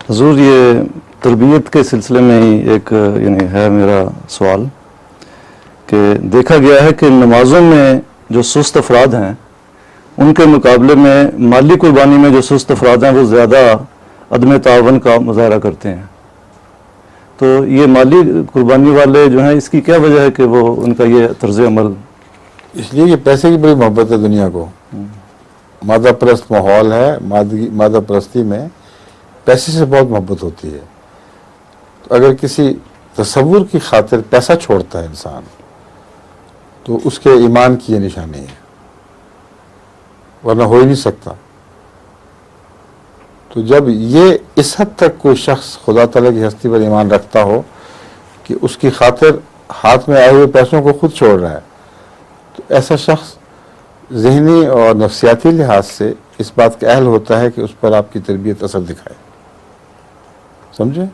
حضور یہ تربیت کے سلسلے میں ہی ایک یعنی ہے میرا سوال کہ دیکھا گیا ہے کہ نمازوں میں جو سست افراد ہیں ان کے مقابلے میں مالی قربانی میں جو سست افراد ہیں وہ زیادہ عدم تعاون کا مظاہرہ کرتے ہیں، تو یہ مالی قربانی والے جو ہیں اس کی کیا وجہ ہے کہ وہ ان کا یہ طرز عمل؟ اس لیے کہ پیسے کی بڑی محبت ہے دنیا کو، مادہ پرست ماحول ہے، مادہ پرستی میں پیسے سے بہت محبت ہوتی ہے. تو اگر کسی تصور کی خاطر پیسہ چھوڑتا ہے انسان تو اس کے ایمان کی یہ نشانی ہے، ورنہ ہو ہی نہیں سکتا. تو جب یہ اس حد تک کوئی شخص خدا تعالیٰ کی ہستی پر ایمان رکھتا ہو کہ اس کی خاطر ہاتھ میں آئے ہوئے پیسوں کو خود چھوڑ رہا ہے، تو ایسا شخص ذہنی اور نفسیاتی لحاظ سے اس بات کا اہل ہوتا ہے کہ اس پر آپ کی تربیت اثر دکھائے. سمجھے؟